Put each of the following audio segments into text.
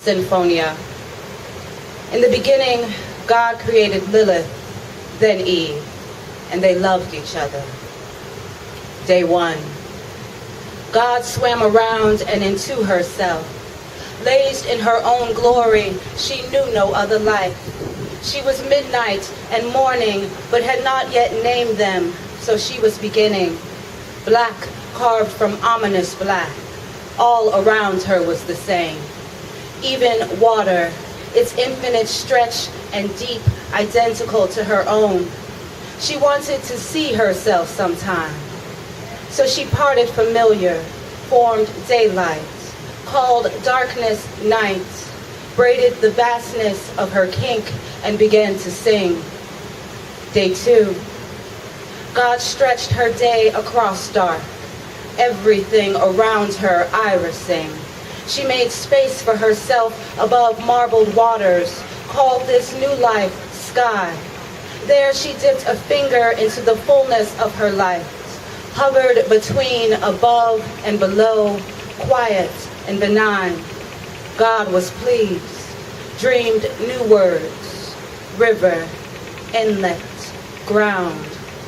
Sinfonia. In the beginning, God created Lilith, then Eve, and they loved each other. Day 1. God swam around and into herself. Laced in her own glory, she knew no other life. She was midnight and morning, but had not yet named them, so she was beginning. Black carved from ominous black. All around her was the same. Even water, its infinite stretch and deep, identical to her own. She wanted to see herself sometime. So she parted familiar, formed daylight, called darkness night, braided the vastness of her kink, and began to sing. Day 2. God stretched her day across dark, everything around her irising. She made space for herself above marbled waters, called this new life sky. There she dipped a finger into the fullness of her life, hovered between above and below, quiet and benign. God was pleased, dreamed new words, river, inlet, ground,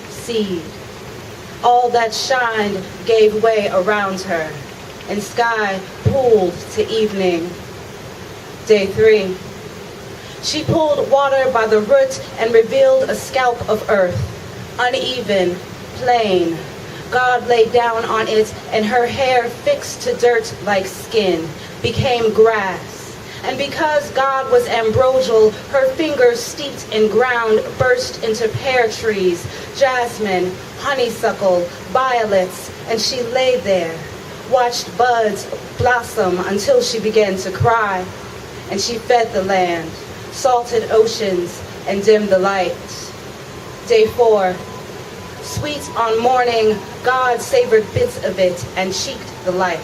seed. All that shined gave way around her, and sky pooled to evening. Day 3. She pulled water by the root and revealed a scalp of earth, uneven, plain. God lay down on it, and her hair fixed to dirt like skin became grass. And because God was ambrosial, her fingers steeped in ground burst into pear trees, jasmine, honeysuckle, violets, and she lay there, watched buds blossom until she began to cry. And she fed the land, salted oceans, and dimmed the lights. Day 4. Sweet on morning, God savored bits of it and cheeked the light.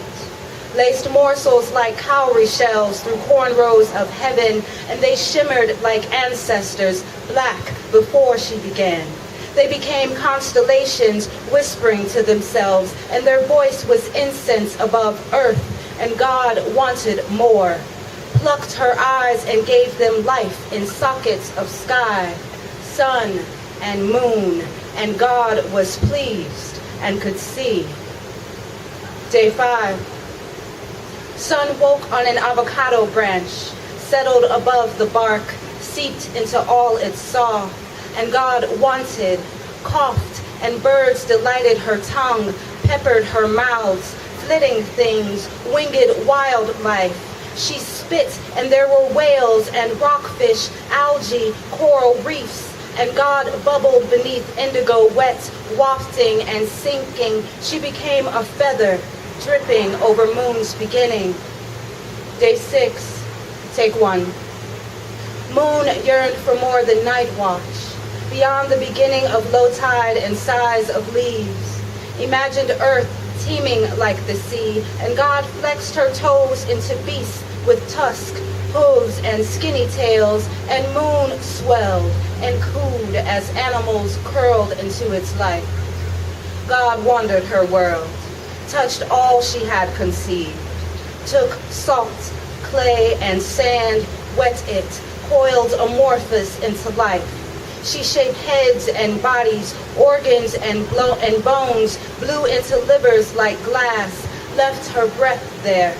Laced morsels like cowrie shells through cornrows of heaven, and they shimmered like ancestors, black before she began. They became constellations whispering to themselves, and their voice was incense above earth, and God wanted more. Plucked her eyes and gave them life in sockets of sky, sun and moon, and God was pleased and could see. Day 5. Sun woke on an avocado branch, settled above the bark, seeped into all it saw, and God wanted, coughed, and birds delighted her tongue, peppered her mouths, flitting things, winged wildlife. She spit, and there were whales and rockfish, algae, coral reefs, and God bubbled beneath indigo wet, wafting and sinking. She became a feather, dripping over moon's beginning. Day 6. Take 1. Moon yearned for more than night watch, beyond the beginning of low tide and size of leaves. Imagined earth teeming like the sea, and God flexed her toes into beasts with tusk, hooves, and skinny tails, and moon swelled and cooed as animals curled into its life. God wandered her world, touched all she had conceived, took salt, clay, and sand, wet it, coiled amorphous into life. She shaped heads and bodies, organs and bones, blew into livers like glass, left her breath there.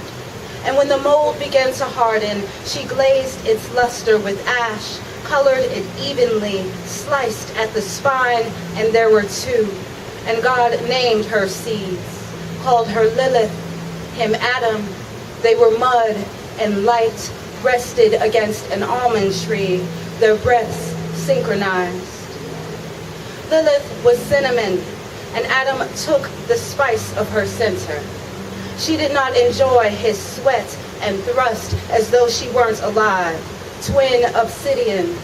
And when the mold began to harden, she glazed its luster with ash, colored it evenly, sliced at the spine, and there were 2. And God named her seeds, called her Lilith, him Adam. They were mud and light, rested against an almond tree, their breaths synchronized. Lilith was cinnamon, and Adam took the spice of her center. She did not enjoy his sweat and thrust as though she weren't alive, twin obsidian.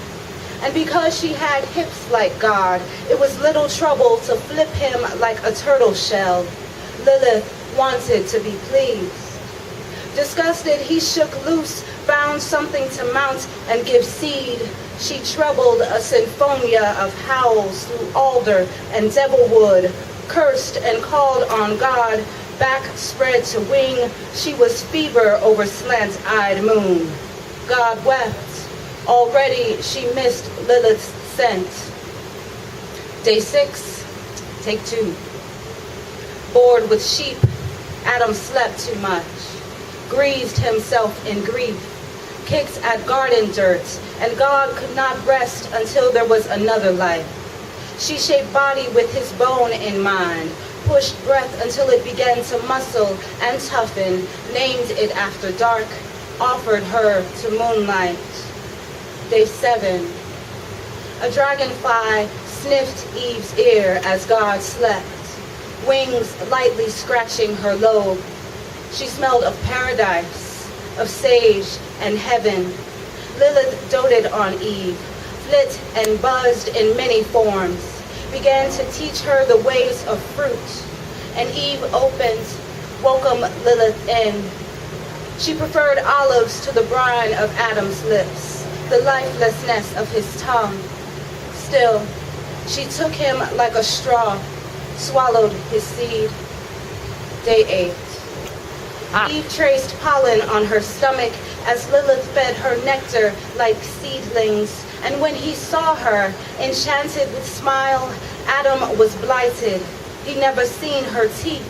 And because she had hips like God, it was little trouble to flip him like a turtle shell. Lilith wanted to be pleased. Disgusted, he shook loose, found something to mount and give seed. She trebled a sinfonia of howls through alder and devilwood, cursed and called on God, back spread to wing, she was fever over slant-eyed moon. God wept. Already she missed Lilith's scent. Day 6, take 2. Bored with sheep, Adam slept too much, greased himself in grief, kicked at garden dirt, and God could not rest until there was another life. She shaped body with his bone in mind, pushed breath until it began to muscle and toughen, named it after dark, offered her to moonlight. Day 7. A dragonfly sniffed Eve's ear as God slept, wings lightly scratching her lobe. She smelled of paradise, of sage and heaven. Lilith doted on Eve, flit and buzzed in many forms, began to teach her the ways of fruit. And Eve opened, welcome Lilith in. She preferred olives to the brine of Adam's lips, the lifelessness of his tongue. Still, she took him like a straw, swallowed his seed. Day 8. Eve traced pollen on her stomach as Lilith fed her nectar like seedlings. And when he saw her, enchanted with smile, Adam was blighted. He'd never seen her teeth.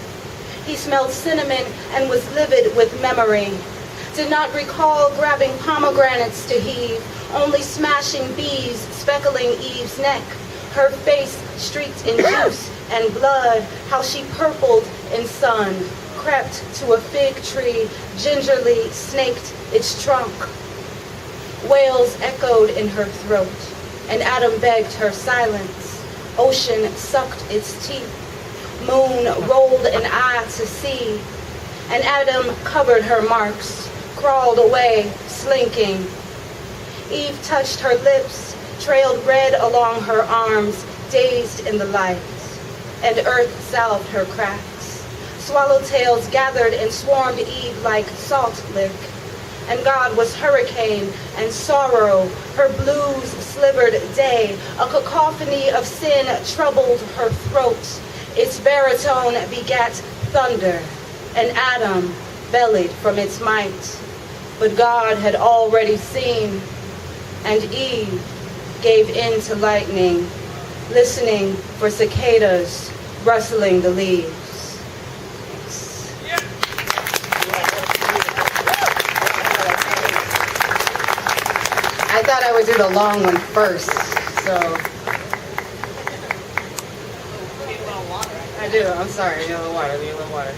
He smelled cinnamon and was livid with memory. Did not recall grabbing pomegranates to heave, only smashing bees, speckling Eve's neck. Her face streaked in juice and blood, how she purpled in sun, crept to a fig tree, gingerly snaked its trunk. Wails echoed in her throat, and Adam begged her silence. Ocean sucked its teeth. Moon rolled an eye to see, and Adam covered her marks, crawled away, slinking. Eve touched her lips, trailed red along her arms, dazed in the light, and earth salved her cracks. Swallowtails gathered and swarmed Eve like salt lick, and God was hurricane and sorrow, her blues slivered day. A cacophony of sin troubled her throat. Its baritone begat thunder, and Adam bellied from its might. But God had already seen, and Eve gave in to lightning, listening for cicadas rustling the leaves. I thought I would do the long one first, so. I do, I'm sorry, I need a little water,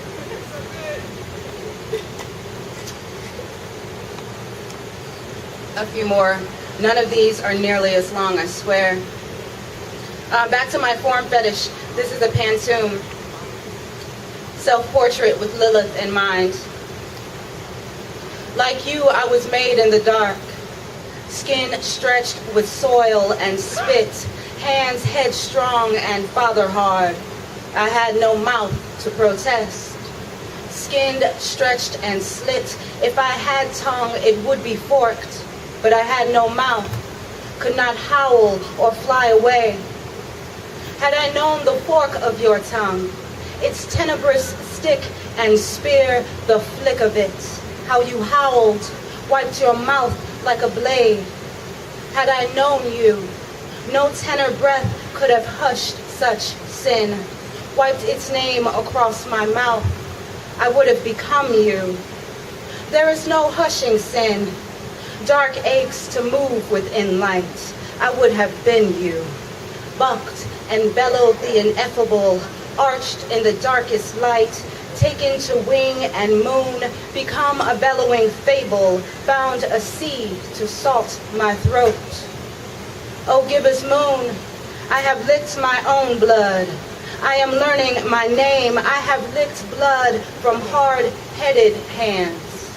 A few more. None of these are nearly as long, I swear. Back to my form fetish. This is a pantoum. Self-portrait with Lilith in mind. Like you, I was made in the dark. Skin stretched with soil and spit. Hands headstrong and father hard. I had no mouth to protest. Skinned, stretched, and slit. If I had tongue, it would be forked. But I had no mouth, could not howl or fly away. Had I known the fork of your tongue, its tenebrous stick and spear, the flick of it, how you howled, wiped your mouth like a blade. Had I known you, no tenor breath could have hushed such sin, wiped its name across my mouth. I would have become you. There is no hushing sin. Dark aches to move within light. I would have been you. Bucked and bellowed the ineffable, arched in the darkest light, taken to wing and moon, become a bellowing fable, found a seed to salt my throat. Oh, gibbous moon, I have licked my own blood. I am learning my name. I have licked blood from hard-headed hands.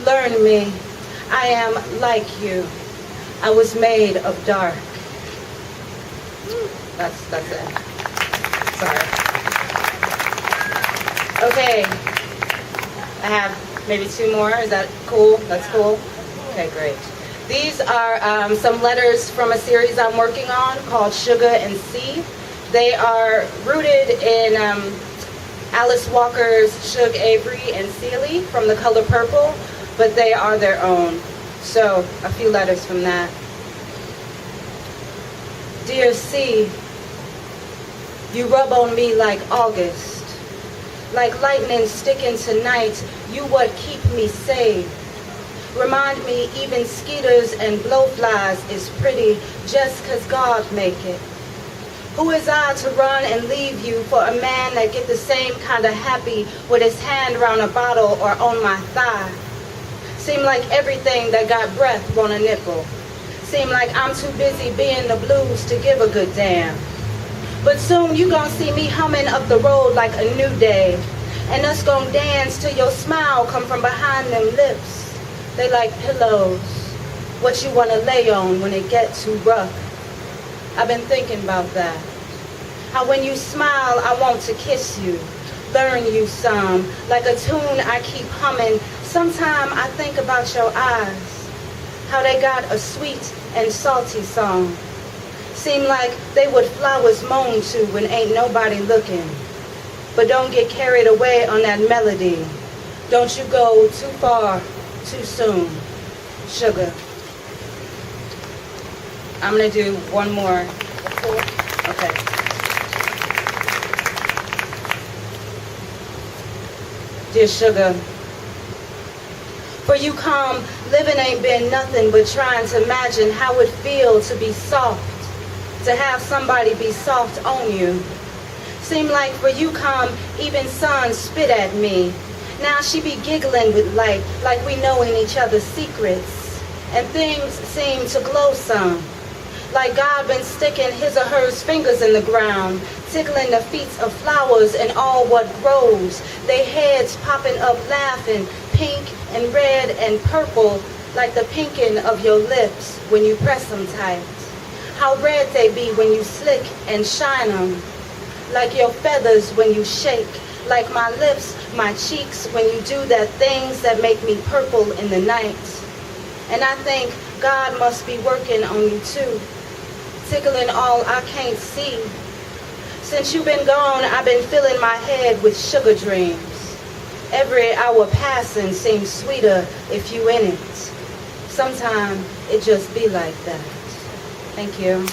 Learn me. I am like you. I was made of dark. That's it. Sorry. Okay. I have maybe 2 more. Is that cool? That's cool? Okay, great. These are some letters from a series I'm working on called Sugar and Sea. They are rooted in Alice Walker's Suge Avery and Sealy from The Color Purple, but they are their own. So, a few letters from that. Dear C, you rub on me like August, like lightning sticking to night, you what keep me safe. Remind me even skeeters and blowflies is pretty just 'cause God make it. Who is I to run and leave you for a man that get the same kind of happy with his hand around a bottle or on my thigh? Seem like everything that got breath want a nipple. Seem like I'm too busy being the blues to give a good damn. But soon you gon' see me humming up the road like a new day. And us gon' dance till your smile come from behind them lips. They like pillows, what you wanna lay on when it get too rough. I've been thinking about that. How when you smile, I want to kiss you, learn you some, like a tune I keep humming. Sometime I think about your eyes, how they got a sweet and salty song. Seem like they would flowers moan to when ain't nobody looking. But don't get carried away on that melody. Don't you go too far, too soon. Sugar. I'm gonna do one more. Okay. Dear Sugar, for you come, living ain't been nothing but trying to imagine how it feel to be soft, to have somebody be soft on you. Seem like for you come, even sun spit at me. Now she be giggling with light, like we knowing each other's secrets. And things seem to glow some, like God been sticking his or hers fingers in the ground, tickling the feet of flowers and all what grows. They heads popping up laughing, pink and red and purple, like the pinking of your lips when you press them tight. How red they be when you slick and shine them, like your feathers when you shake, like my lips, my cheeks when you do that things that make me purple in the night. And I think God must be working on you too, tickling all I can't see. Since you've been gone, I've been filling my head with sugar dreams. Every hour passing seems sweeter if you in it. Sometimes it just be like that. Thank you.